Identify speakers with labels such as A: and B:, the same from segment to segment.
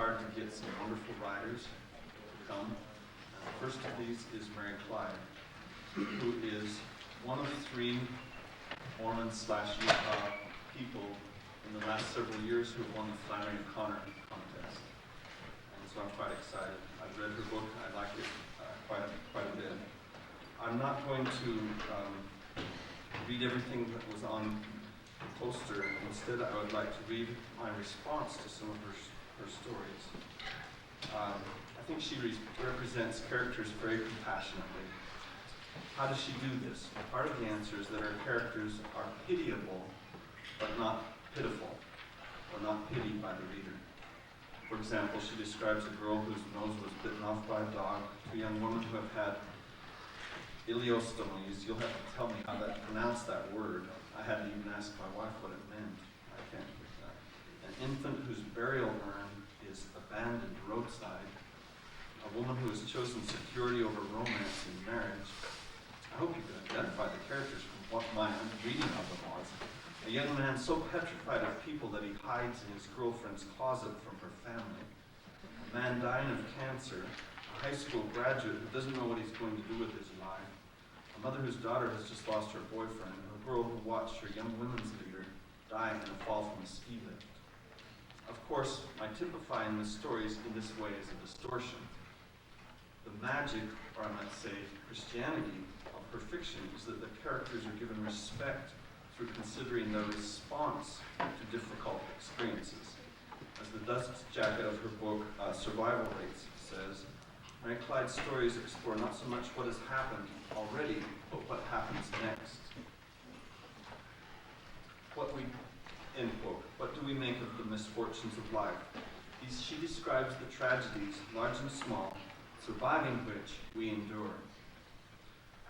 A: hard to get some wonderful writers to come. And the first of these is Mary Clyde, who is one of 3 Mormon/Utah people in the last several years who have won the Flannery O'Connor contest. And so I'm quite excited. I've read her book. I like it quite a bit. I'm not going to read everything that was on the poster. Instead, I would like to read my response to some of her stories. I think she represents characters very compassionately. How does she do this? Part of the answer is that her characters are pitiable, but not pitiful, or not pitied by the reader. For example, she describes a girl whose nose was bitten off by a dog, 2 young women who have had ileostomies. You'll have to tell me how to pronounce that word. I had to even ask my wife what it meant. I can't do that. An infant whose burial urn is abandoned roadside. A woman who has chosen security over romance in marriage. I hope you can identify the characters from what my reading of them was. A young man so petrified of people that he hides in his girlfriend's closet from her family. A man dying of cancer. A high school graduate who doesn't know what he's going to do with his life. A mother whose daughter has just lost her boyfriend. A girl who watched her young women's leader die in a fall from a ski lift. Of course, my typifying the stories in this way is a distortion. The magic, or I might say Christianity, of her fiction is that the characters are given respect through considering their response to difficult experiences. As the dust jacket of her book, Survival Rates, says, Mary Clyde's stories explore not so much what has happened already, but what happens next. End quote. What do we make of the misfortunes of life? She describes the tragedies, large and small, surviving which we endure.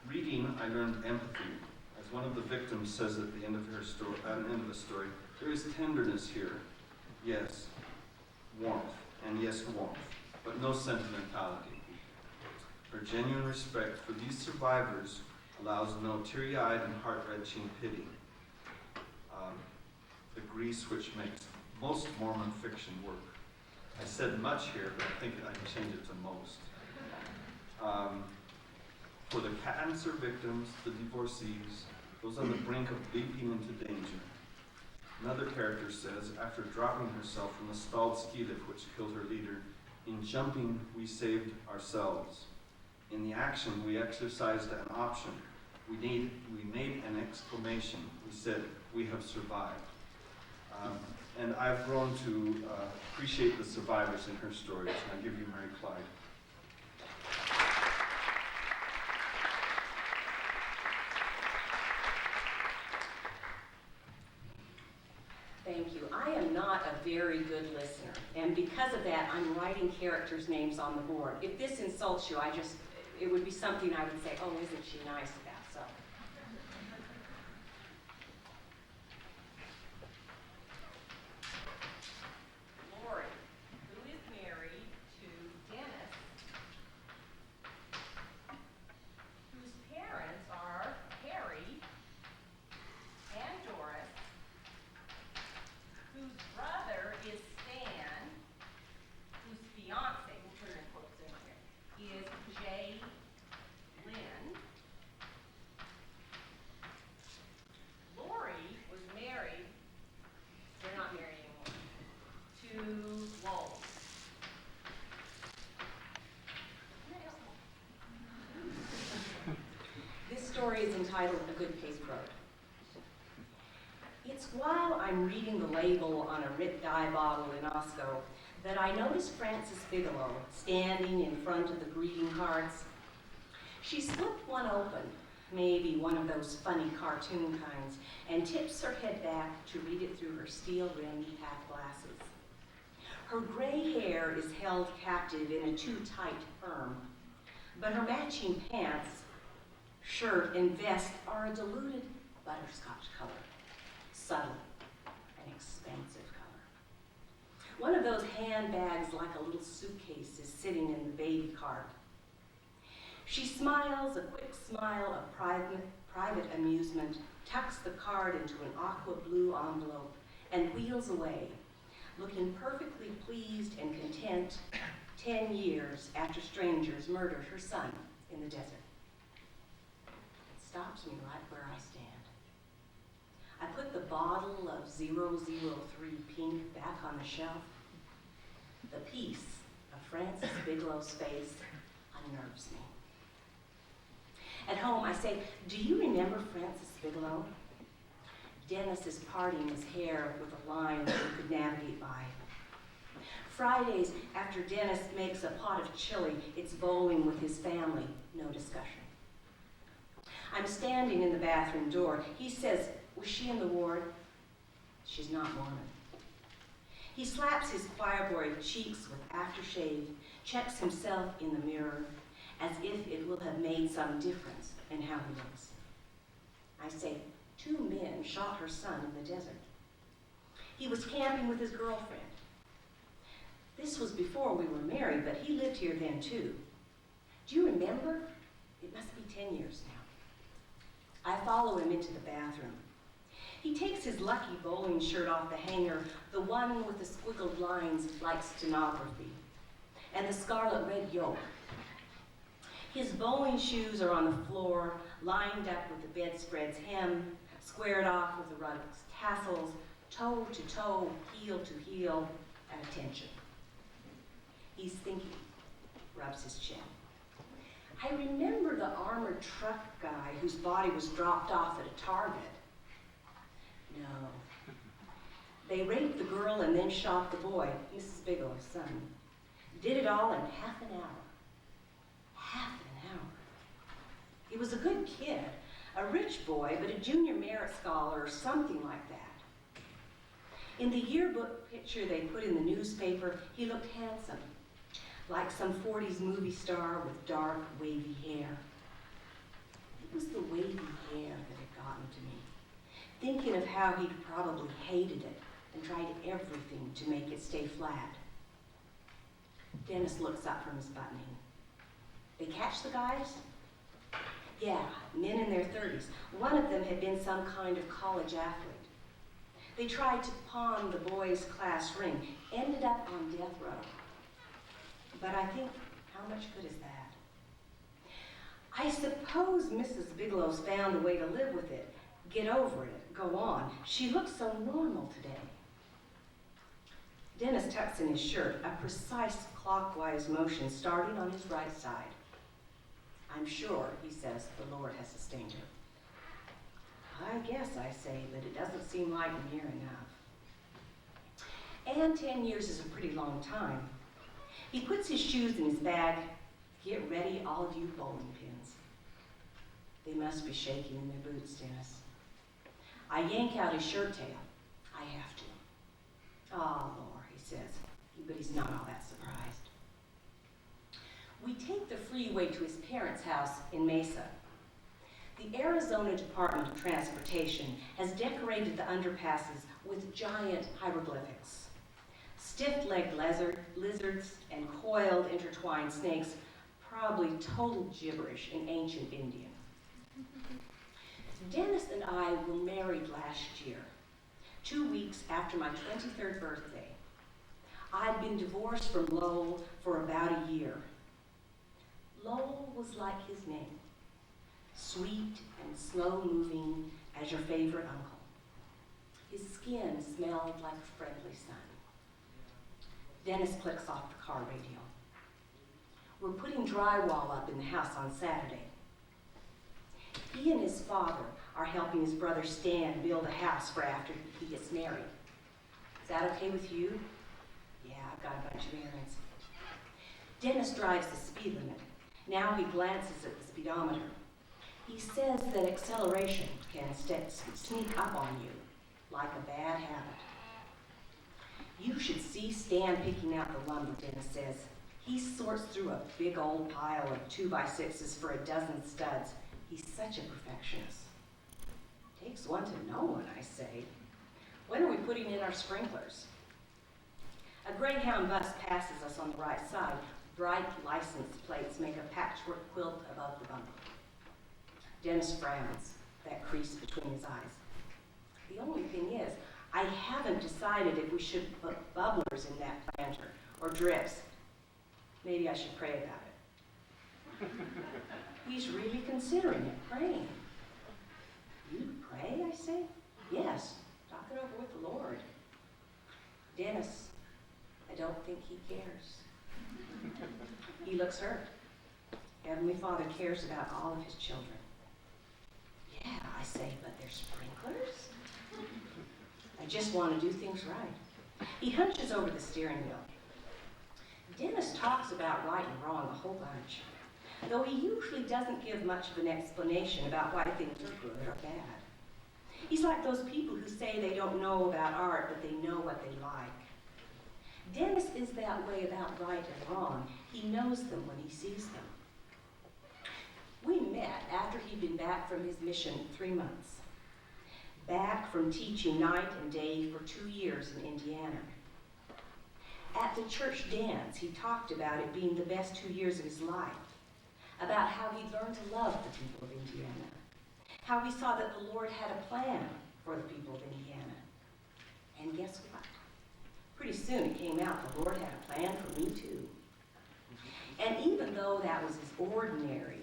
A: Reading, I learned empathy. As one of the victims says at the end of her story, there is tenderness here. Yes, warmth, but no sentimentality. Her genuine respect for these survivors allows no teary-eyed and heart-wrenching pity. The grease which makes most Mormon fiction work. I said much here, but I think I can change it to most. For the cancer victims, the divorcees, those on the brink of leaping into danger. Another character says, after dropping herself from the stalled ski lift which killed her leader, in jumping we saved ourselves. In the action we exercised an option. We made an exclamation. We said, we have survived. And I've grown to appreciate the survivors in her stories. And I give you Mary Clyde.
B: Thank you. I am not a very good listener, and because of that, I'm writing characters' names on the board. If this insults you, it would be something I would say, oh, isn't she nice about, so. Lori, who is married to Dennis, whose parents are Harry and Doris, whose brother is Stan, whose fiance, we'll put her in quotes in here, is Jay Lynn. Lori was married, they're not married anymore, to Lowell. This story is entitled A Good Paced Road. It's while I'm reading the label on a Rit dye bottle in Osco that I notice Frances Bigelow standing in front of the greeting cards. She slipped one open, maybe one of those funny cartoon kinds, and tips her head back to read it through her steel-rimmed half glasses. Her gray hair is held captive in a too tight perm, but her matching pants, shirt, and vest are a diluted butterscotch color. Subtle and expansive color. One of those handbags like a little suitcase is sitting in the baby cart. She smiles a quick smile of private amusement, tucks the card into an aqua blue envelope, and wheels away, looking perfectly pleased and content 10 years after strangers murdered her son in the desert. It stops me right where I stand. I put the bottle of 003 pink back on the shelf. The peace of Frances Bigelow's face unnerves me. At home, I say, "Do you remember Frances Bigelow?" Dennis is parting his hair with a line that we could navigate by. Fridays, after Dennis makes a pot of chili, it's bowling with his family, no discussion. I'm standing in the bathroom door. He says, "Was she in the ward?" She's not Mormon. He slaps his choir-boy cheeks with aftershave, checks himself in the mirror, as if it will have made some difference in how he looks. I say, 2 men shot her son in the desert. He was camping with his girlfriend. This was before we were married, but he lived here then too. Do you remember? It must be 10 years now. I follow him into the bathroom. He takes his lucky bowling shirt off the hanger, the one with the squiggled lines like stenography, and the scarlet red yoke. His bowling shoes are on the floor, lined up with the bedspread's hem, squared off with the rug's tassels, toe to toe, heel to heel, at attention. He's thinking, rubs his chin. I remember the armored truck guy whose body was dropped off at a Target. No. They raped the girl and then shot the boy, Mrs. Bigelow's son. Did it all in half an hour. Half an hour. He was a good kid, a rich boy, but a junior merit scholar or something like that. In the yearbook picture they put in the newspaper, he looked handsome, like some 40s movie star with dark, wavy hair. It was the wavy hair that had gotten to me, thinking of how he'd probably hated it and tried everything to make it stay flat. Dennis looks up from his buttoning. They catch the guys? Yeah, men in their 30s. One of them had been some kind of college athlete. They tried to pawn the boys' class ring, ended up on death row. But I think, how much good is that? I suppose Mrs. Bigelow's found a way to live with it, get over it, go on. She looks so normal today. Dennis tucks in his shirt, a precise clockwise motion starting on his right side. I'm sure, he says, the Lord has sustained her. I guess, I say, but it doesn't seem like near enough. And 10 years is a pretty long time. He puts his shoes in his bag. Get ready, all of you bowling pins. They must be shaking in their boots, Dennis. I yank out his shirt tail. I have to. Oh, Lord, he says, but he's not all that surprised. We take the freeway to his parents' house in Mesa. The Arizona Department of Transportation has decorated the underpasses with giant hieroglyphics. Stiff-legged lizards and coiled intertwined snakes, probably total gibberish in ancient Indian. Dennis and I were married last year, 2 weeks after my 23rd birthday. I'd been divorced from Lowell for about a year. Lowell was like his name, sweet and slow-moving as your favorite uncle. His skin smelled like a friendly sun. Dennis clicks off the car radio. We're putting drywall up in the house on Saturday. He and his father are helping his brother Stan build a house for after he gets married. Is that okay with you? Yeah, I've got a bunch of errands. Dennis drives the speed limit. Now he glances at the speedometer. He says that acceleration can sneak up on you like a bad habit. You should see Stan picking out the lumber, Dennis says. He sorts through a big old pile of 2x6s for a dozen studs. He's such a perfectionist. Takes one to know one, I say. When are we putting in our sprinklers? A Greyhound bus passes us on the right side. Bright license plates make a patchwork quilt above the bumper. Dennis frowns, that crease between his eyes. The only thing is, I I haven't decided if we should put bubblers in that planter or drips. Maybe I should pray about it. He's really considering it, praying. You pray, I say? Yes, talk it over with the Lord. Dennis, I don't think he cares. He looks hurt. Heavenly Father cares about all of his children. Yeah, I say, but there's sprinklers? I just want to do things right. He hunches over the steering wheel. Dennis talks about right and wrong a whole bunch, though he usually doesn't give much of an explanation about why things are good or bad. He's like those people who say they don't know about art, but they know what they like. Dennis is that way about right and wrong. He knows them when he sees them. We met after he'd been back from his mission 3 months. Back from teaching night and day for 2 years in Indiana. At the church dance, he talked about it being the best 2 years of his life, about how he'd learned to love the people of Indiana, how he saw that the Lord had a plan for the people of Indiana. And guess what? Pretty soon it came out the Lord had a plan for me too. And even though that was as ordinary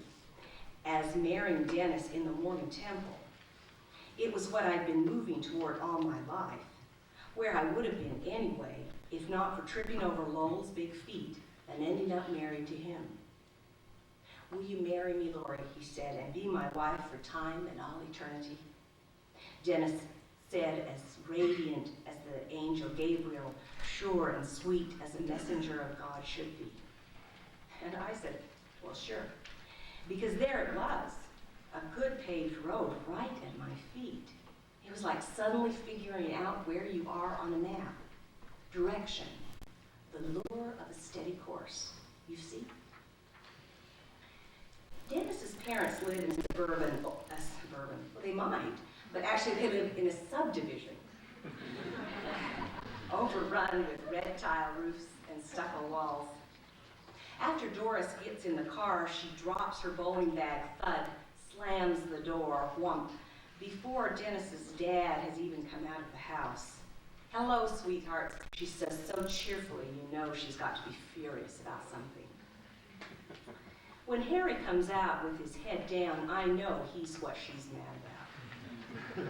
B: as marrying Dennis in the Mormon temple, it was what I'd been moving toward all my life, where I would have been anyway, if not for tripping over Lowell's big feet and ending up married to him. Will you marry me, Lori, he said, and be my wife for time and all eternity? Dennis said, as radiant as the angel Gabriel, sure and sweet as a messenger of God should be. And I said, well, sure, because there it was, a good paved road right at my feet. It was like suddenly figuring out where you are on a map. Direction, the lure of a steady course, you see? Dennis's parents live in well, they might, but actually they live in a subdivision, overrun with red tile roofs and stucco walls. After Doris gets in the car, she drops her bowling bag, thud, slams the door, whump, before Dennis's dad has even come out of the house. Hello, sweetheart, she says so cheerfully you know she's got to be furious about something. When Harry comes out with his head down, I know he's what she's mad about.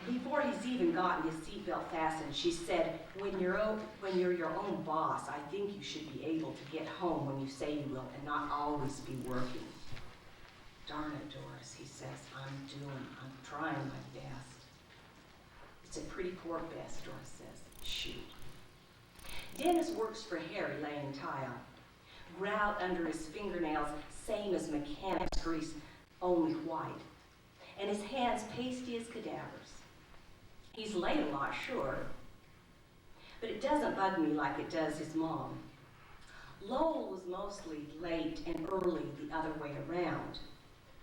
B: Before he's even gotten his seatbelt fastened, she said, when you're your own boss, I think you should be able to get home when you say you will and not always be working. Darn it, Doris, he says, I'm trying my best. It's a pretty poor best, Doris says. Shoot. Dennis works for Harry laying tile. Grout under his fingernails, same as mechanic's grease, only white. And his hands pasty as cadavers. He's late a lot, sure, but it doesn't bug me like it does his mom. Lowell was mostly late and early the other way around.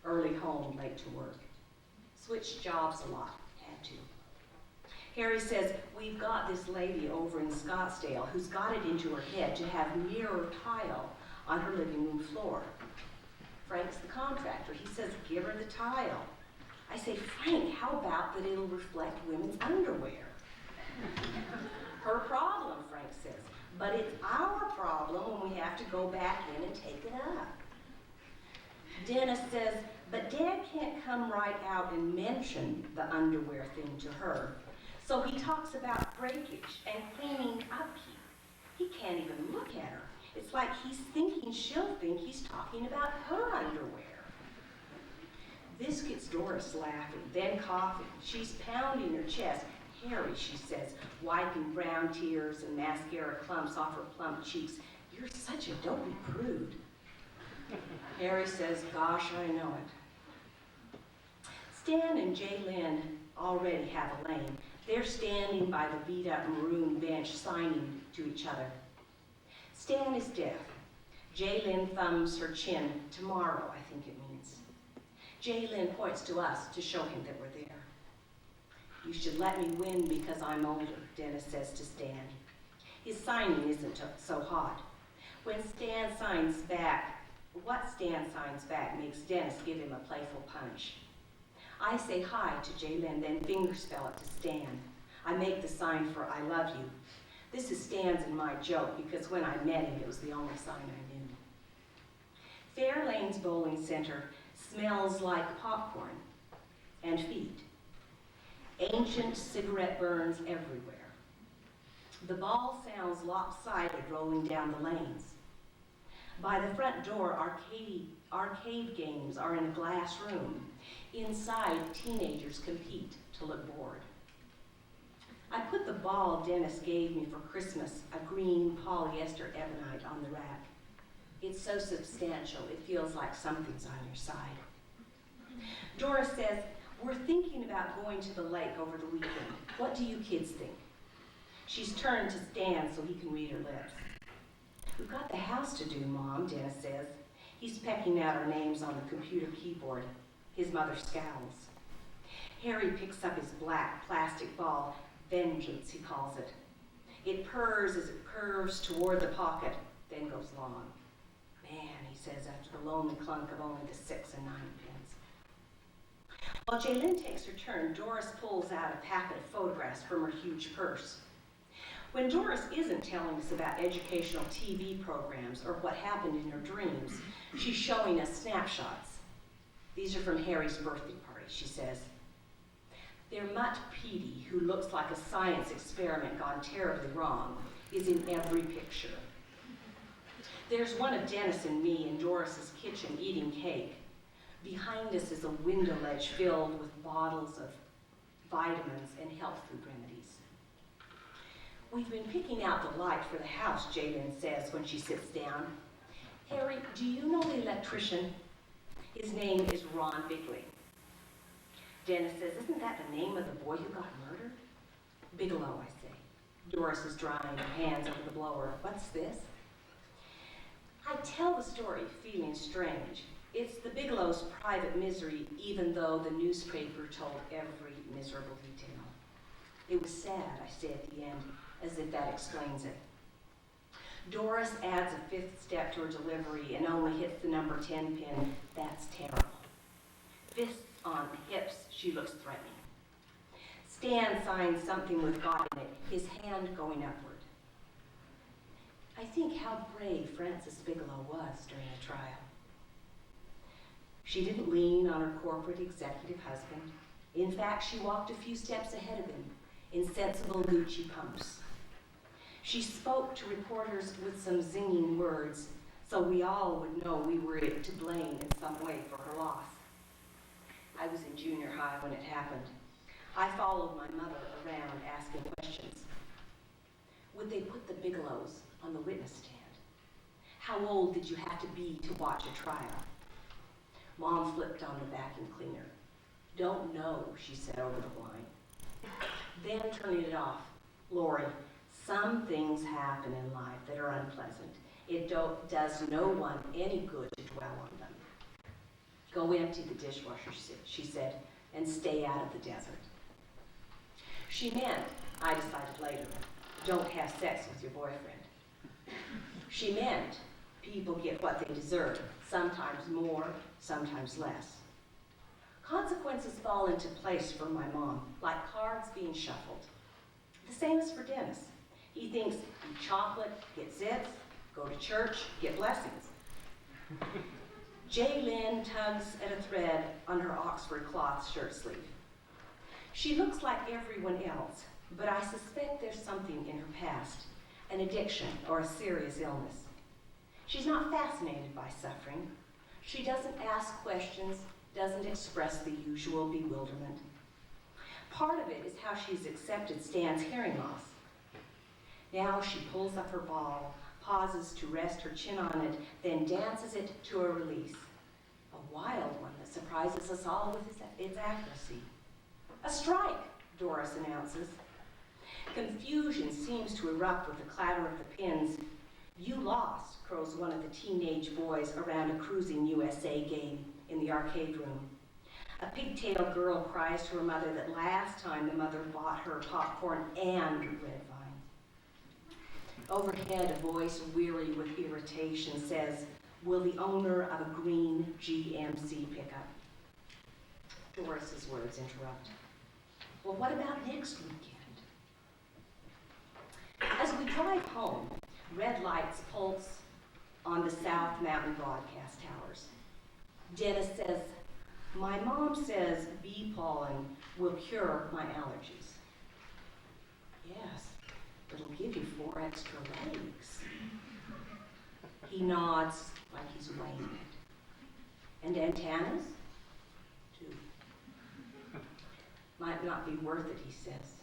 B: Early home, late to work. Switched jobs a lot, had to. Harry says, we've got this lady over in Scottsdale who's got it into her head to have mirror tile on her living room floor. Frank's the contractor. He says, give her the tile. I say, Frank, how about that it'll reflect women's underwear? Her problem, Frank says, but it's our problem when we have to go back in and take it up. Dennis says, but Dad can't come right out and mention the underwear thing to her. So he talks about breakage and cleaning upkeep. He can't even look at her. It's like he's thinking she'll think he's talking about her underwear. This gets Doris laughing, then coughing. She's pounding her chest. Harry, she says, wiping brown tears and mascara clumps off her plump cheeks. You're such a dopey prude. Harry says, gosh, I know it. Stan and Jay Lynn already have a lane. They're standing by the beat-up maroon bench signing to each other. Stan is deaf. Jay Lynn thumbs her chin. Tomorrow, I think it means. Jay Lynn points to us to show him that we're there. You should let me win because I'm older, Dennis says to Stan. His signing isn't so hot. What Stan signs back makes Dennis give him a playful punch. I say hi to Jay Lynn, then fingerspell it to Stan. I make the sign for I love you. This is Stan's and my joke because when I met him, it was the only sign I knew. Fairlane's Bowling Center smells like popcorn and feet. Ancient cigarette burns everywhere. The ball sounds lopsided rolling down the lanes. By the front door, arcade games are in a glass room. Inside, teenagers compete to look bored. I put the ball Dennis gave me for Christmas, a green polyester ebonite, on the rack. It's so substantial, it feels like something's on your side. Doris says, we're thinking about going to the lake over the weekend. What do you kids think? She's turned to Stan so he can read her lips. We've got the house to do, Mom, Dennis says. He's pecking out our names on the computer keyboard. His mother scowls. Harry picks up his black plastic ball, Vengeance, he calls it. It purrs as it curves toward the pocket, then goes long. Man, he says after the lonely clunk of only the 6 and 9 pins. While Jaylin takes her turn, Doris pulls out a packet of photographs from her huge purse. When Doris isn't telling us about educational TV programs or what happened in her dreams, she's showing us snapshots. These are from Harry's birthday party, she says. Their mutt Petey, who looks like a science experiment gone terribly wrong, is in every picture. There's one of Dennis and me in Doris's kitchen eating cake. Behind us is a window ledge filled with bottles of vitamins and health food remedies. We've been picking out the light for the house, Jaylin says when she sits down. Harry, do you know the electrician? His name is Ron Bigley. Dennis says, isn't that the name of the boy who got murdered? Bigelow, I say. Doris is drying her hands over the blower. What's this? I tell the story feeling strange. It's the Bigelow's private misery, even though the newspaper told every miserable detail. It was sad, I say at the end, as if that explains it. Doris adds a 5th step to her delivery and only hits the number 10 pin. That's terrible. Fists on hips, she looks threatening. Stan signs something with God in it, his hand going upward. I think how brave Frances Bigelow was during the trial. She didn't lean on her corporate executive husband. In fact, she walked a few steps ahead of him in sensible Gucci pumps. She spoke to reporters with some zinging words so we all would know we were to blame in some way for her loss. I was in junior high when it happened. I followed my mother around asking questions. Would they put the Bigelows on the witness stand? How old did you have to be to watch a trial? Mom flipped on the vacuum cleaner. Don't know, she said over the blind. Then turning it off, Lori, some things happen in life that are unpleasant. It does no one any good to dwell on them. Go empty the dishwasher, she said, and stay out of the desert. She meant, I decided later, don't have sex with your boyfriend. She meant people get what they deserve, sometimes more, sometimes less. Consequences fall into place for my mom, like cards being shuffled. The same is for Dennis. He thinks eat chocolate, get zits, go to church, get blessings. Jaylin tugs at a thread on her Oxford cloth shirt sleeve. She looks like everyone else, but I suspect there's something in her past, an addiction or a serious illness. She's not fascinated by suffering. She doesn't ask questions, doesn't express the usual bewilderment. Part of it is how she's accepted Stan's hearing loss. Now she pulls up her ball, pauses to rest her chin on it, then dances it to a release. A wild one that surprises us all with its accuracy. A strike, Doris announces. Confusion seems to erupt with the clatter of the pins. You lost, crows one of the teenage boys around a cruising USA game in the arcade room. A pigtailed girl cries to her mother that last time the mother bought her popcorn and red vine. Overhead, a voice weary with irritation says, will the owner of a green GMC pickup? Doris's words interrupt. Well, what about next weekend? drive home, red lights pulse on the South Mountain broadcast towers. Dennis says, "My mom says bee pollen will cure my allergies." "Yes, it'll give you 4 extra legs." He nods like he's weighing it. "And antennas?" "2. Might not be worth it," he says.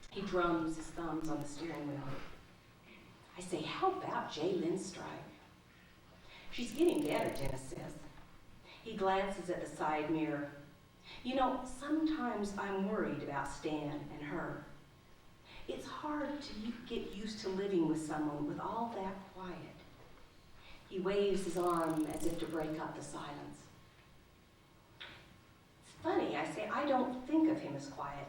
B: He drums his thumbs on the steering wheel. I say, "How about Jaylen's strike?" "She's getting better," Dennis says. He glances at the side mirror. "You know, sometimes I'm worried about Stan and her. It's hard to get used to living with someone with all that quiet." He waves his arm as if to break up the silence. "It's funny," I say, "I don't think of him as quiet."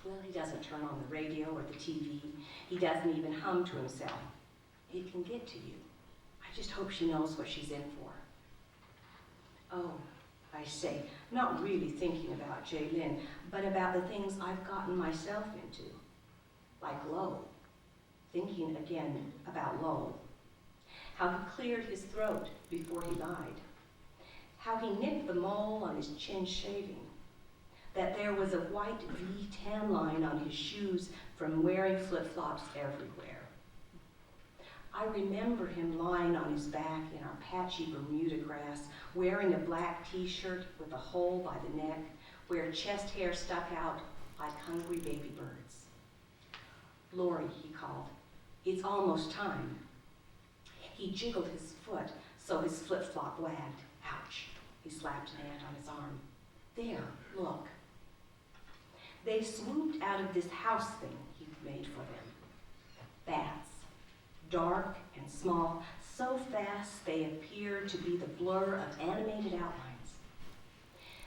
B: "Well, he doesn't turn on the radio or the TV. He doesn't even hum to himself. It can get to you. I just hope she knows what she's in for." "Oh," I say, not really thinking about Jaylen, but about the things I've gotten myself into, like Lowell. Thinking again about Lowell. How he cleared his throat before he lied. How he nicked the mole on his chin shaving. That there was a white V tan line on his shoes from wearing flip-flops everywhere. I remember him lying on his back in our patchy Bermuda grass, wearing a black t-shirt with a hole by the neck, where chest hair stuck out like hungry baby birds. "Lori," he called, "it's almost time." He jiggled his foot so his flip-flop wagged. "Ouch." He slapped an ant on his arm. "There, look." They swooped out of this house thing he'd made for them. Bats, dark and small, so fast they appeared to be the blur of animated outlines.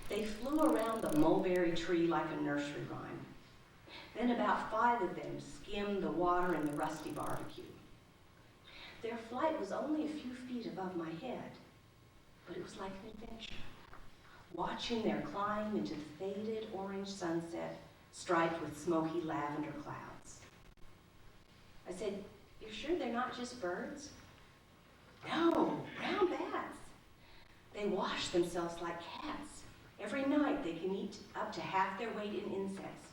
B: They flew around the mulberry tree like a nursery rhyme. Then about 5 of them skimmed the water in the rusty barbecue. Their flight was only a few feet above my head, but it was like an adventure. Watching their climb into the faded orange sunset, striped with smoky lavender clouds. I said, "You're sure they're not just birds?" "No, brown bats. They wash themselves like cats. Every night they can eat up to half their weight in insects."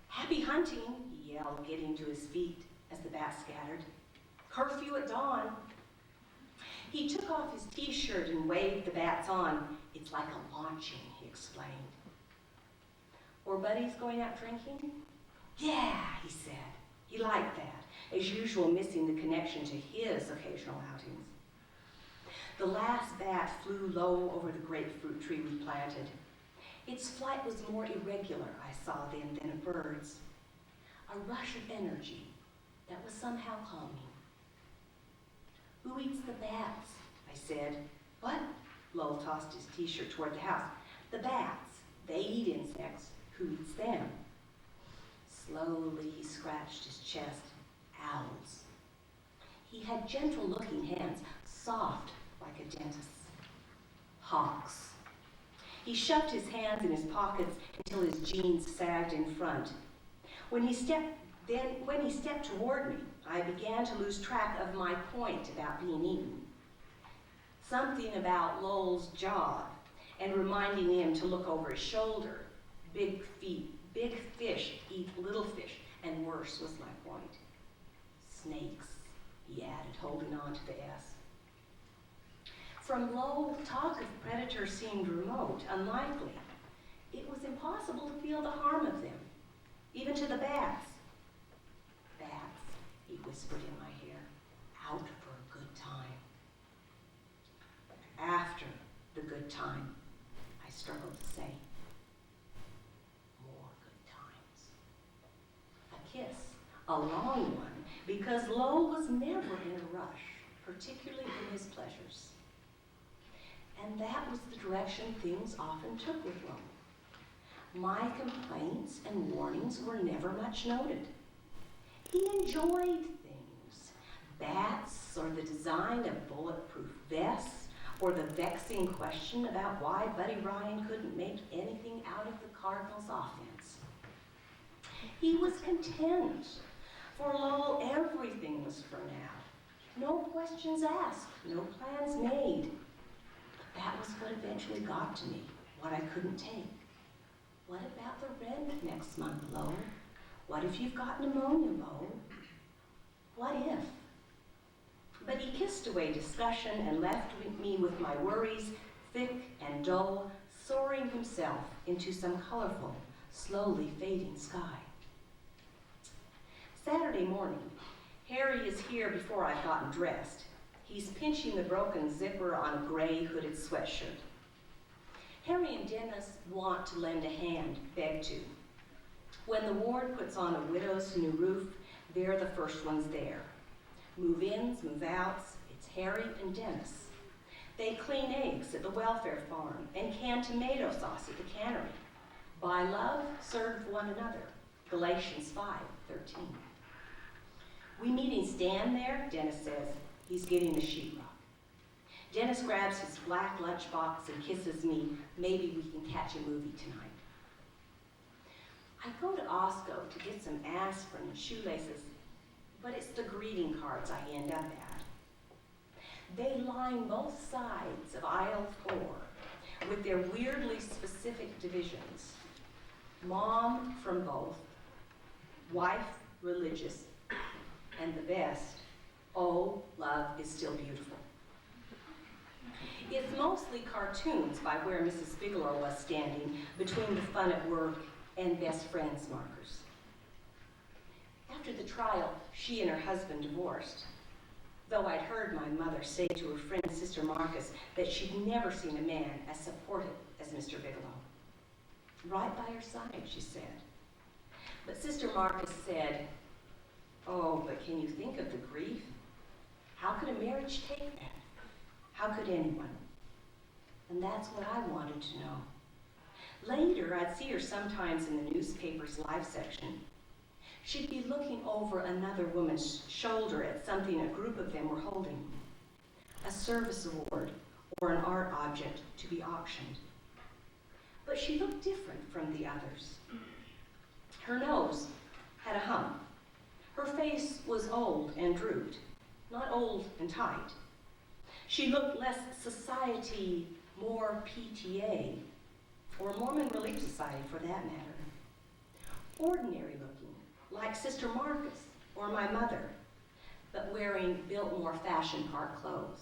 B: "Happy hunting," he yelled, getting to his feet as the bats scattered. "Curfew at dawn." He took off his t-shirt and waved the bats on. "It's like a launching," he explained. "Or Buddy's going out drinking?" "Yeah," he said. He liked that, as usual missing the connection to his occasional outings. The last bat flew low over the grapefruit tree we planted. Its flight was more irregular, I saw then, than a bird's. A rush of energy that was somehow calming. "Who eats the bats?" I said. "What?" Lowell tossed his t-shirt toward the house. "The bats. They eat insects. Who eats them?" Slowly he scratched his chest. "Owls." He had gentle-looking hands, soft like a dentist's. "Hawks." He shoved his hands in his pockets until his jeans sagged in front. When he stepped toward me, I began to lose track of my point about being eaten. Something about Lowell's job and reminding him to look over his shoulder. Big fish eat little fish, and worse was my point. "Snakes," he added, holding on to the S. From Lowell, talk of predators seemed remote, unlikely. It was impossible to feel the harm of them, even to the bats. "Bats," he whispered in my ear, "out for a good time." After the good time, I struggled to say. More good times. A kiss, a long one, because Lowell was never in a rush, particularly in his pleasures. And that was the direction things often took with Lowell. My complaints and warnings were never much noted. He enjoyed things. Bats, or the design of bulletproof vests, or the vexing question about why Buddy Ryan couldn't make anything out of the Cardinals' offense. He was content, For Lowell, everything was for now. No questions asked, no plans made. But that was what eventually got to me, what I couldn't take. What about the rent next month, Lowell? What if you've got pneumonia, Lowell? What if? But he kissed away discussion and left me with my worries, thick and dull, soaring himself into some colorful, slowly fading sky. Saturday morning, Harry is here before I've gotten dressed. He's pinching the broken zipper on a gray hooded sweatshirt. Harry and Dennis want to lend a hand, beg to. When the ward puts on a widow's new roof, they're the first ones there. Move-ins, move-outs, it's Harry and Dennis. They clean eggs at the welfare farm and can tomato sauce at the cannery. Buy love, serve one another. Galatians 5:13. We meet in Stan there, Dennis says. He's getting the sheetrock. Dennis grabs his black lunchbox and kisses me. Maybe we can catch a movie tonight. I go to Osco to get some aspirin and shoelaces, but it's the greeting cards I end up at. They line both sides of aisle 4 with their weirdly specific divisions. Mom from both, wife religious, and the best, oh, love is still beautiful. It's mostly cartoons by where Mrs. Bigelow was standing between the fun at work and best friends markers. After the trial, she and her husband divorced, though I'd heard my mother say to her friend Sister Marcus that she'd never seen a man as supportive as Mr. Bigelow. Right by her side, she said. But Sister Marcus said, oh, but can you think of the grief? How could a marriage take that? How could anyone? And that's what I wanted to know. Later, I'd see her sometimes in the newspaper's live section. She'd be looking over another woman's shoulder at something a group of them were holding, a service award or an art object to be auctioned. But she looked different from the others. Her nose had a hump. Her face was old and drooped, not old and tight. She looked less society, more PTA, or Mormon Relief Society for that matter. Ordinary looking, like Sister Marcus or my mother, but wearing Biltmore Fashion Park clothes.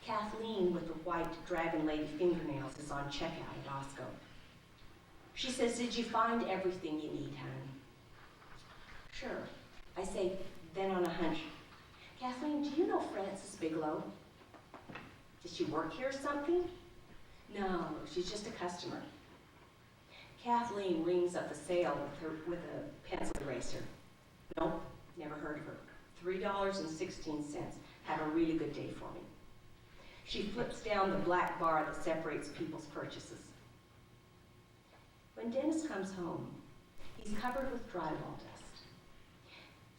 B: Kathleen with the white Dragon Lady fingernails is on checkout at Osco. She says, did you find everything you need, honey? Sure. I say, then on a hunch, Kathleen, do you know Frances Bigelow? Does she work here or something? No, she's just a customer. Kathleen rings up the sale with a pencil eraser. Nope, never heard of her. $3.16. Have a really good day for me. She flips down the black bar that separates people's purchases. When Dennis comes home, he's covered with drywall dust.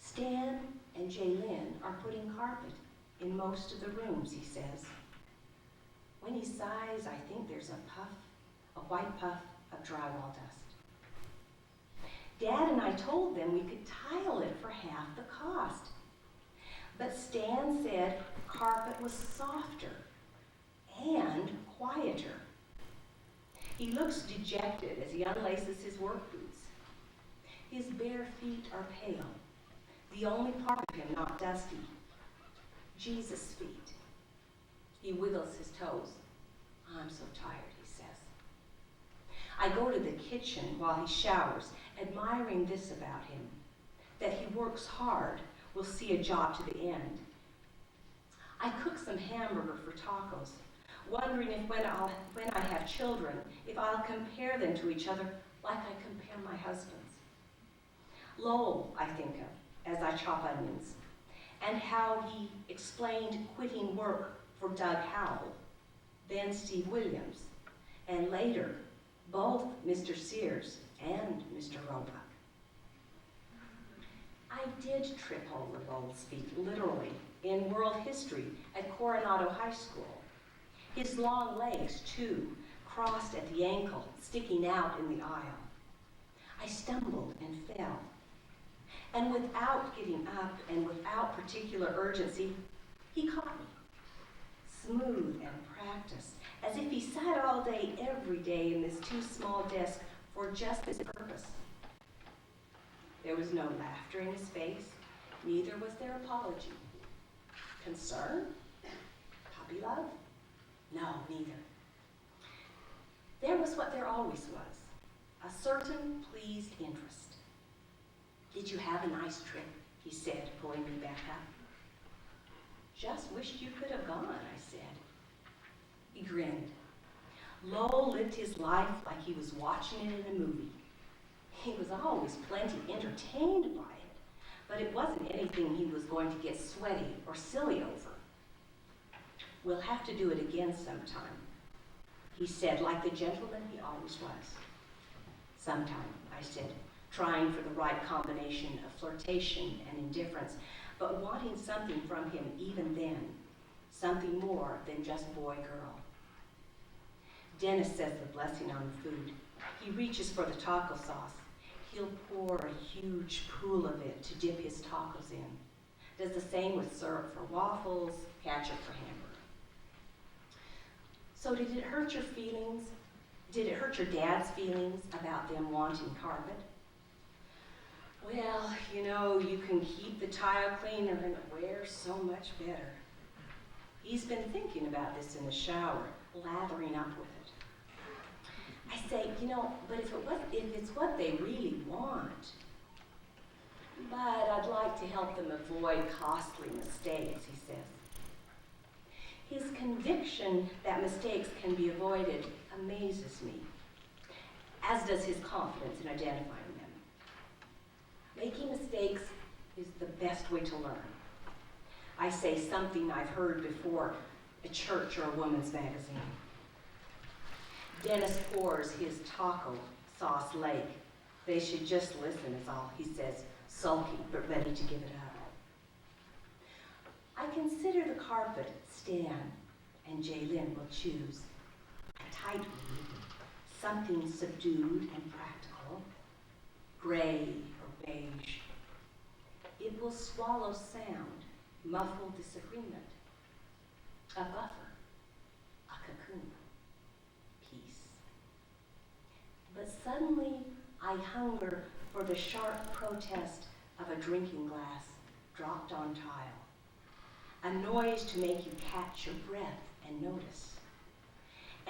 B: Stan and Jaylyn are putting carpet in most of the rooms, he says. When he sighs, I think there's a white puff of drywall dust. Dad and I told them we could tile it for half the cost. But Stan said carpet was softer and quieter. He looks dejected as he unlaces his work boots. His bare feet are pale, the only part of him not dusty. Jesus' feet. He wiggles his toes. I'm so tired, he says. I go to the kitchen while he showers, admiring this about him, that he works hard, will see a job to the end. I cook some hamburger for tacos, wondering if when I have children, if I'll compare them to each other like I compare my husband's. Lowell, I think of, as I chop onions, and how he explained quitting work for Doug Howell, then Steve Williams, and later, both Mr. Sears and Mr. Roebuck. I did trip over Lowell's feet, literally, in world history at Coronado High School. His long legs, too, crossed at the ankle, sticking out in the aisle. I stumbled and fell. And without getting up and without particular urgency, he caught me, smooth and practiced, as if he sat all day, every day in this too small desk for just this purpose. There was no laughter in his face, neither was there apology. Concern? Puppy love? No, neither. There was what there always was, a certain pleased interest. Did you have a nice trip? He said, pulling me back up. Just wished you could have gone, I said. He grinned. Lowell lived his life like he was watching it in a movie. He was always plenty entertained by it, but it wasn't anything he was going to get sweaty or silly over. We'll have to do it again sometime, he said, like the gentleman he always was. Sometime, I said, trying for the right combination of flirtation and indifference, but wanting something from him even then, something more than just boy-girl. Dennis says the blessing on the food. He reaches for the taco sauce. He'll pour a huge pool of it to dip his tacos in. Does the same with syrup for waffles, ketchup for hamburger. So did it hurt your feelings? Did it hurt your dad's feelings about them wanting carpet? Well, you know, you can keep the tile cleaner and it wears so much better. He's been thinking about this in the shower, lathering up with it. I say, you know, but if it's what they really want, but I'd like to help them avoid costly mistakes, he says. His conviction that mistakes can be avoided amazes me, as does his confidence in identifying them. Making mistakes is the best way to learn. I say something I've heard before, a church or a woman's magazine. Dennis pours his taco sauce lake. They should just listen is all, he says, sulky but ready to give it up. I consider the carpet Stan and Jaylin will choose. A tight weed, something subdued and practical, gray or beige. It will swallow sound, muffle disagreement, a buffer, a cocoon, peace. But suddenly I hunger for the sharp protest of a drinking glass dropped on tile, a noise to make you catch your breath and notice.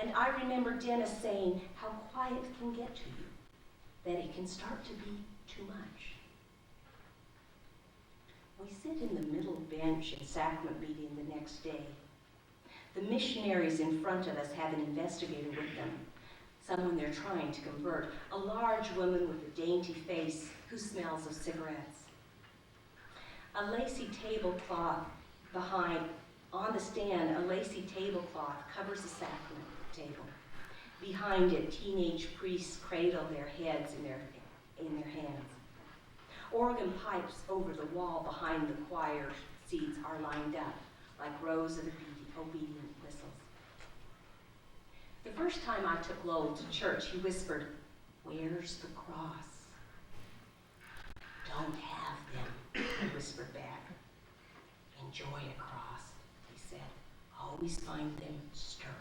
B: And I remember Dennis saying how quiet can get to you, that it can start to be too much. We sit in the middle bench in sacrament meeting the next day. The missionaries in front of us have an investigator with them, someone they're trying to convert, a large woman with a dainty face who smells of cigarettes. A lacy tablecloth on the stand, a lacy tablecloth covers the sacrament table. Behind it, teenage priests cradle their heads in their hands. Organ pipes over the wall behind the choir seats are lined up like rows of obedient whistles. The first time I took Lowell to church, he whispered, "Where's the cross?" "Don't have them," I whispered back. "Enjoy a cross," he said. "Always find them stirring."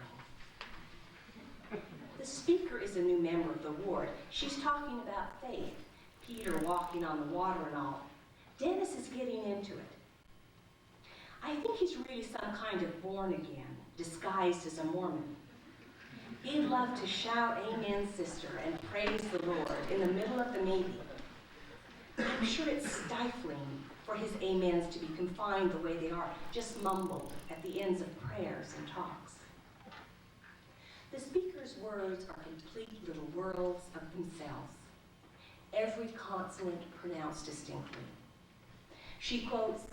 B: The speaker is a new member of the ward. She's talking about faith, Peter walking on the water and all. Dennis is getting into it. I think he's really some kind of born again, disguised as a Mormon. He'd love to shout, "Amen, sister," and praise the Lord in the middle of the meeting. I'm sure it's stifling for his amens to be confined the way they are, just mumbled at the ends of prayers and talks. The speaker's words are complete little worlds of themselves, every consonant pronounced distinctly. She quotes,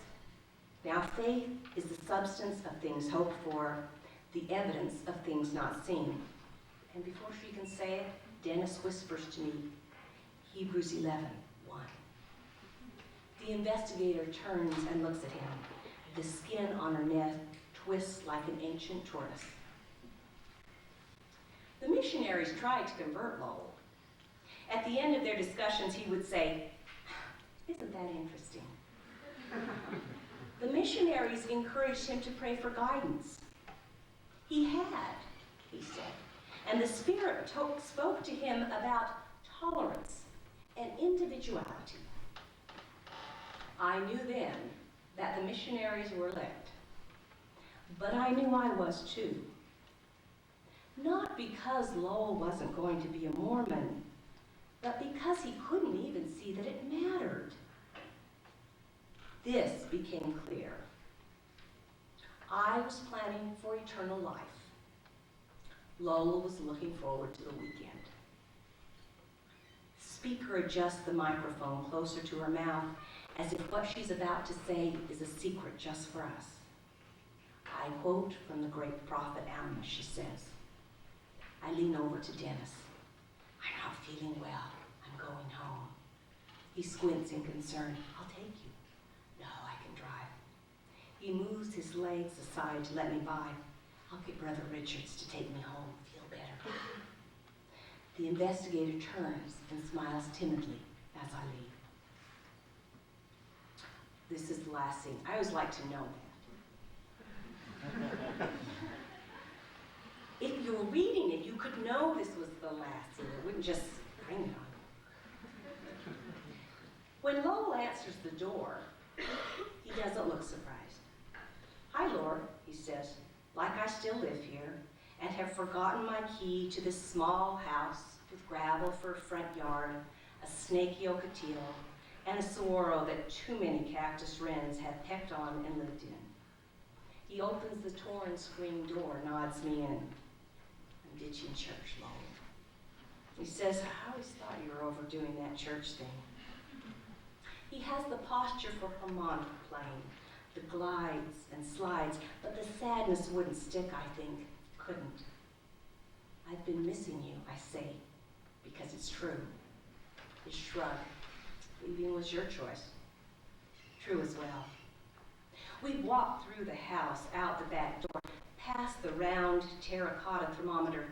B: "Now faith is the substance of things hoped for, the evidence of things not seen." And before she can say it, Dennis whispers to me, Hebrews 11:1. The investigator turns and looks at him. The skin on her neck twists like an ancient tortoise. The missionaries tried to convert Lowell. At the end of their discussions, he would say, "This Isn't that interesting? The missionaries encouraged him to pray for guidance. He had, he said, and the Spirit spoke to him about tolerance and individuality. I knew then that the missionaries were elect, but I knew I was too. Not because Lowell wasn't going to be a Mormon, but because he couldn't even see that it mattered. This became clear. I was planning for eternal life. Lola was looking forward to the weekend. The speaker adjusts the microphone closer to her mouth as if what she's about to say is a secret just for us. I quote from the great prophet Alma, she says. I lean over to Dennis. I'm not feeling well. I'm going home. He squints in concern. I'll take you. No, I can drive. He moves his legs aside to let me by. I'll get Brother Richards to take me home. Feel better. The investigator turns and smiles timidly as I leave. This is the last scene. I always like to know that. If you were reading it, you could know this was the last scene. It wouldn't just spring it on. When Lowell answers the door, he doesn't look surprised. Hi, Lord, he says, like I still live here and have forgotten my key to this small house with gravel for a front yard, a snaky ocotillo, and a saguaro that too many cactus wrens have pecked on and lived in. He opens the torn screen door, nods me in. I'm ditching church, Lowell. He says, I always thought you were overdoing that church thing. He has the posture for harmonica playing, the glides and slides, but the sadness wouldn't stick, I think, couldn't. I've been missing you, I say, because it's true. His shrug. Leaving was your choice. True as well. We walked through the house, out the back door, past the round terracotta thermometer.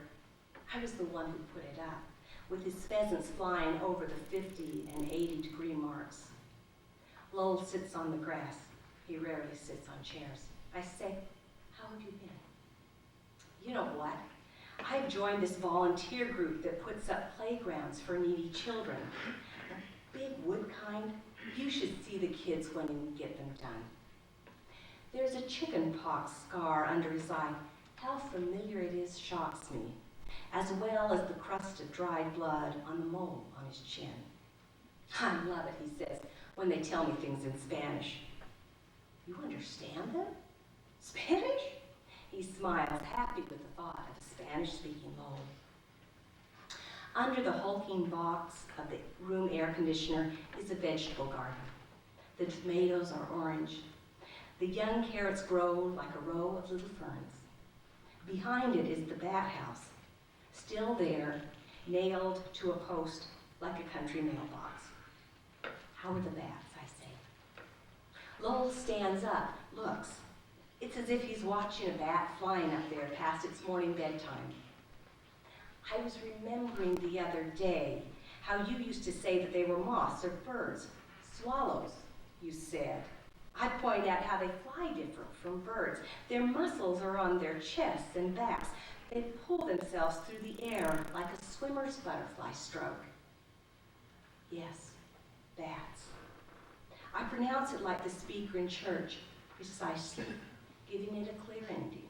B: I was the one who put it up, with his pheasants flying over the 50 and 80 degree marks. Lowell sits on the grass. He rarely sits on chairs. I say, how have you been? You know what? I've joined this volunteer group that puts up playgrounds for needy children. The big wood kind. You should see the kids when you get them done. There's a chicken pox scar under his eye. How familiar it is shocks me, as well as the crust of dried blood on the mole on his chin. I love it, he says, when they tell me things in Spanish. You understand them? Spanish? He smiles, happy with the thought of a Spanish-speaking Lowell. Under the hulking box of the room air conditioner is a vegetable garden. The tomatoes are orange. The young carrots grow like a row of little ferns. Behind it is the bat house, still there, nailed to a post like a country mailbox. How are the bats, I say. Lowell stands up, looks. It's as if he's watching a bat flying up there past its morning bedtime. I was remembering the other day how you used to say that they were moths or birds. Swallows, you said. I'd point out how they fly different from birds. Their muscles are on their chests and backs. They pull themselves through the air like a swimmer's butterfly stroke. Yes, bats. I pronounce it like the speaker in church, precisely, giving it a clear ending.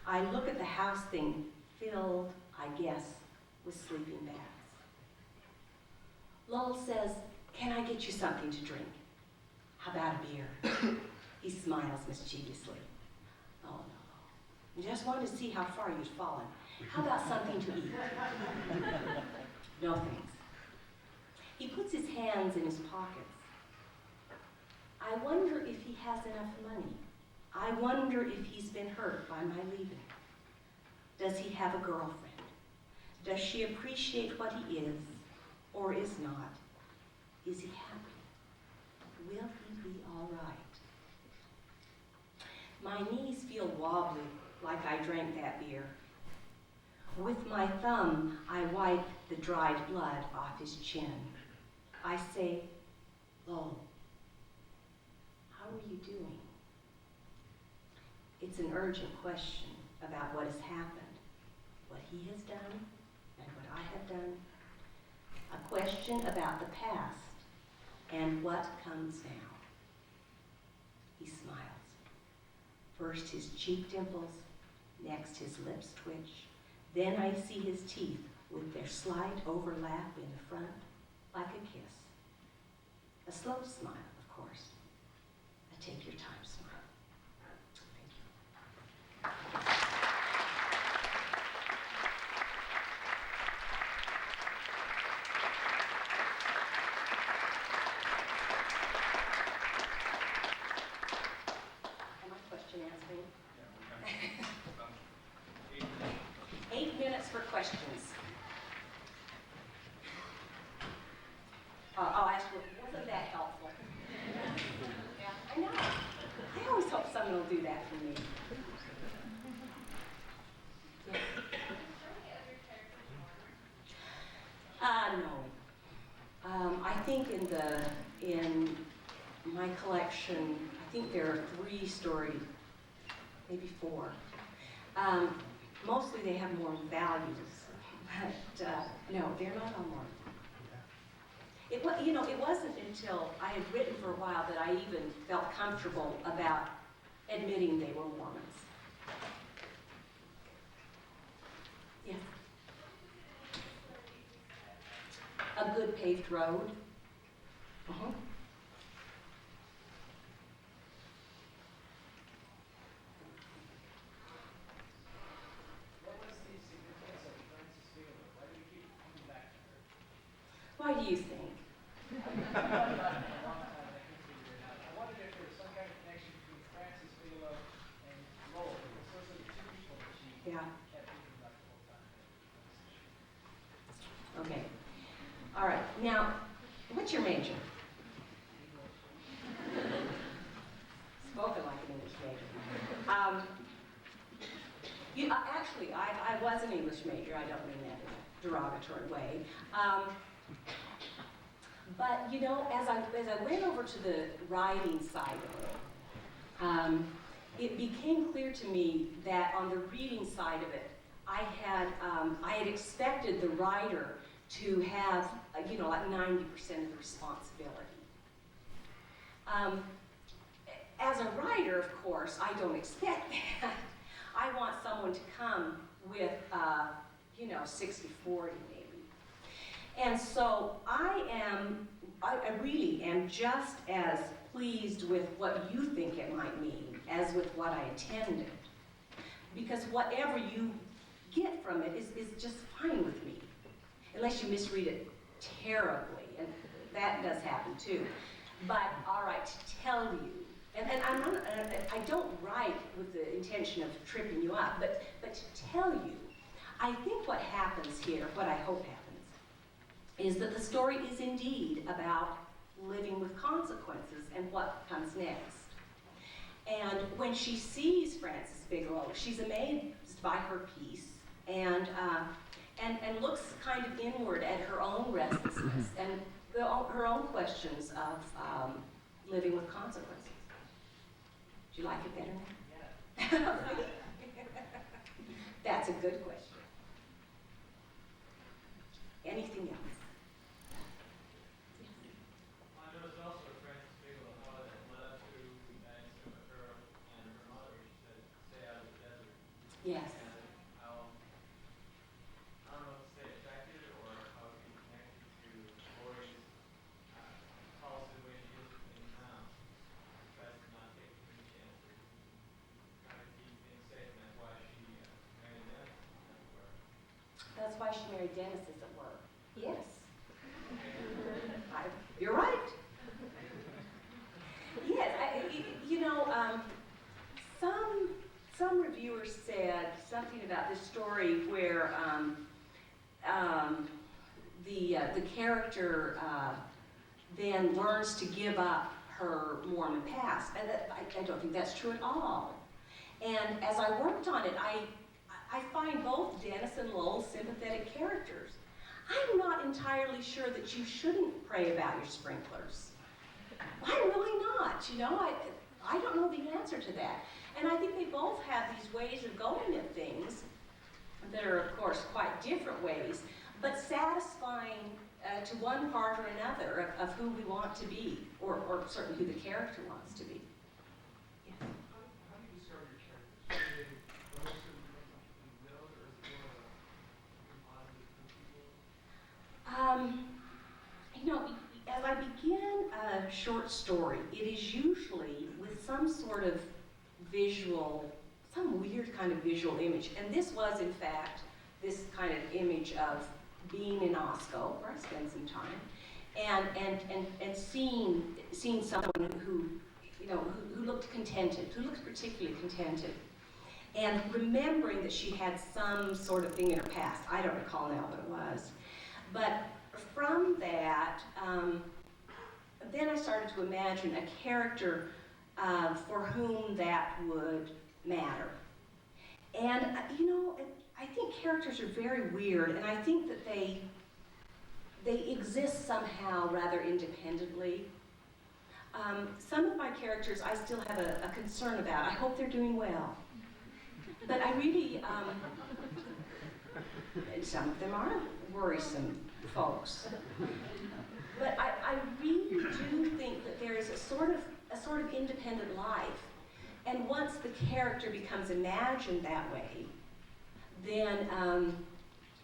B: I look at the house thing filled, I guess, with sleeping bats. Lowell says, can I get you something to drink? How about a beer? He smiles mischievously. Oh, no. I just wanted to see how far you'd fallen. How about something to eat? No thanks. He puts his hands in his pockets. I wonder if he has enough money. I wonder if he's been hurt by my leaving. Does he have a girlfriend? Does she appreciate what he is or is not? Is he happy? Will he be all right? My knees feel wobbly like I drank that beer. With my thumb, I wipe the dried blood off his chin. I say, Lowell, how are you doing? It's an urgent question about what has happened, what he has done, and what I have done. A question about the past and what comes now. He smiles. First his cheek dimples, next his lips twitch. Then I see his teeth with their slight overlap in the front, like a kiss. A slow smile, of course. A take your time smile. Thank you. Am I question answering?
A: Yeah, we got
B: 8 minutes for questions. I'll ask you, wasn't that helpful? Yeah, I know. I always hope someone will do that for me. Yes. No. I think in my collection, I think there are 3 stories, maybe 4. Mostly they have moral values, but no, they're not all moral. It wasn't until I had written for a while that I even felt comfortable about admitting they were Mormons. Yes. A good paved road. Uh-huh.
C: What was the significance of Frances Bigelow? Why do we keep coming back to her?
B: Why do you think?
C: A long time, I can't figure it out. I wondered if there was some kind of connection between Frances Bigelow and Lowell, because those are the 2 people that she
B: Yeah.
C: kept thinking about the whole time.
B: Okay. All right. Now, what's your major? Spoken like an English major. Actually, I was an English major. I don't mean that in a derogatory way. But as I went over to the writing side of it, it became clear to me that on the reading side of it, I had expected the writer to have like 90% of the responsibility. As a writer, of course, I don't expect that. I want someone to come with 60-40 maybe. And so I really am just as pleased with what you think it might mean as with what I intended. Because whatever you get from it is just fine with me. Unless you misread it terribly, and that does happen too. But all right, to tell you, and I don't write with the intention of tripping you up, but to tell you, I think what happens here, what I hope happens, is that the story is indeed about living with consequences and what comes next. And when she sees Frances Bigelow, she's amazed by her peace and looks kind of inward at her own restlessness and her own questions of living with consequences. Do you like it better now?
C: Yeah.
B: That's a good question. Anything else?
D: I noticed also with Frances Bigelow how it led up to that incident with her and her mother where she said, stay out of the desert.
B: Yes.
D: And how, I don't know if to say affected or how it can be connected to Lori's policy the way she is with things now. She tries to not take any chances, trying to keep things safe, and that's why she married Dennis, as it were.
B: That's why she married Dennis, as it were. Yes. You're right. Yes, some reviewers said something about this story where the character then learns to give up her Mormon past, and I don't think that's true at all. And as I worked on it, I find both Dennis and Lowell sympathetic characters. I'm not entirely sure that you shouldn't pray about your sprinklers. I'm really not, you know, I don't know the answer to that. And I think they both have these ways of going at things that are, of course, quite different ways, but satisfying to one part or another of who we want to be, or certainly who the character wants to be. Yeah.
C: How do you describe your characters? Are they mostly in the middle, or is it more of a positive people?
B: You know, as I begin a short story, it is usually with some sort of visual, some weird kind of visual image. And this was, in fact, this kind of image of being in Osco, where I spent some time, and seeing someone who, you know, who looked contented, who looked particularly contented. And remembering that she had some sort of thing in her past. I don't recall now what it was. But from that, then I started to imagine a character for whom that would matter. And, you know, I think characters are very weird, and I think that they exist somehow rather independently. Some of my characters I still have a concern about. I hope they're doing well. But I really, and some of them are worrisome folks. But I really do think that there is a sort of independent life. And once the character becomes imagined that way, then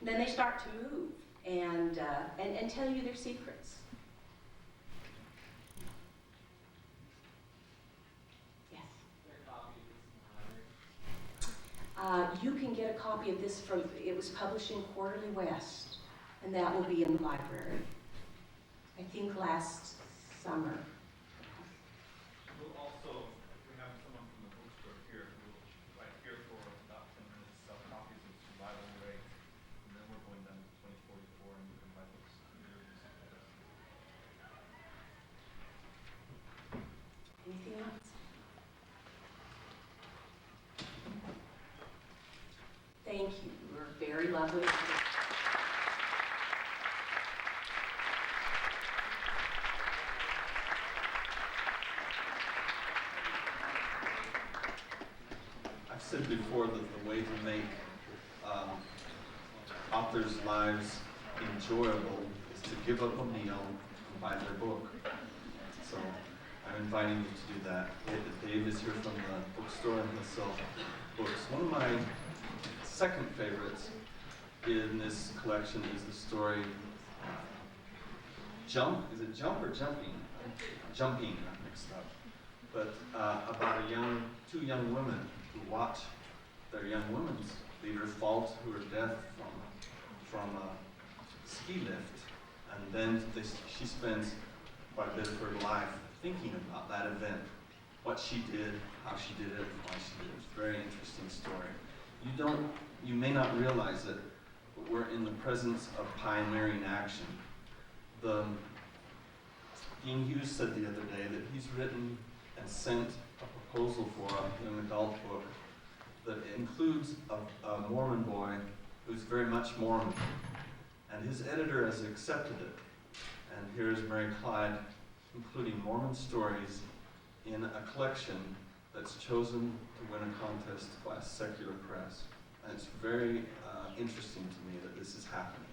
B: they start to move and tell you their secrets. Yes. You can get a copy of this from, it was published in Quarterly West, and that will be in the library. I think last summer.
E: We'll also, we have someone from the bookstore here who will, right here for about 10 minutes, sell copies of Survival Rates. And then we're going down to 2044 and you can buy books here.
B: Anything else? Thank you. You were very lovely.
A: I've said before that the way to make authors' lives enjoyable is to give up a meal and buy their book. So I'm inviting you to do that. Dave is here from the bookstore and he'll sell books. One of my second favorites in this collection is the story Jump. Is it Jump or Jumping? Jumping, I'm mixed up. But about two young women who watch their young women's leader fall to her death from a ski lift, and then she spends quite a bit of her life thinking about that event, what she did, how she did it, why she did it. It's a very interesting story. You may not realize it, but we're in the presence of pioneering action. Dean Hughes said the other day that he's written and sent a proposal for a young adult book that includes a Mormon boy who's very much Mormon. And his editor has accepted it. And here's Mary Clyde including Mormon stories in a collection that's chosen to win a contest by a secular press. And it's very interesting to me that this is happening.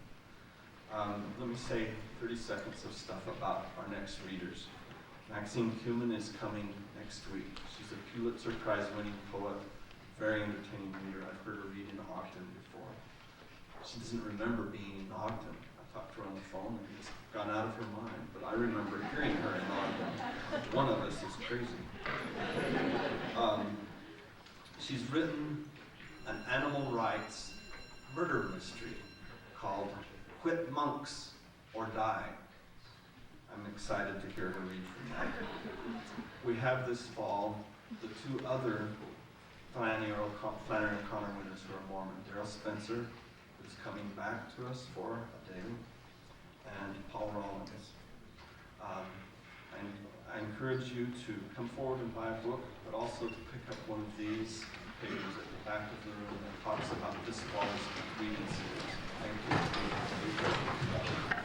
A: Let me say 30 seconds of stuff about our next readers. Maxine Kumin is coming next week. She's a Pulitzer Prize-winning poet, very entertaining reader. I've heard her read in Ogden before. She doesn't remember being in Ogden. I talked to her on the phone and it's gone out of her mind, but I remember hearing her in Ogden. One of us is crazy. She's written an animal rights murder mystery called Quit Monks or Die. I'm excited to hear her read from that. We have this fall the two other Flannery O'Connor winners who are Mormon. Daryl Spencer, who's coming back to us for a day, and Paul Rollins. I encourage you to come forward and buy a book, but also to pick up one of these pages at the back of the room that talks about this fall's reading series. Thank you.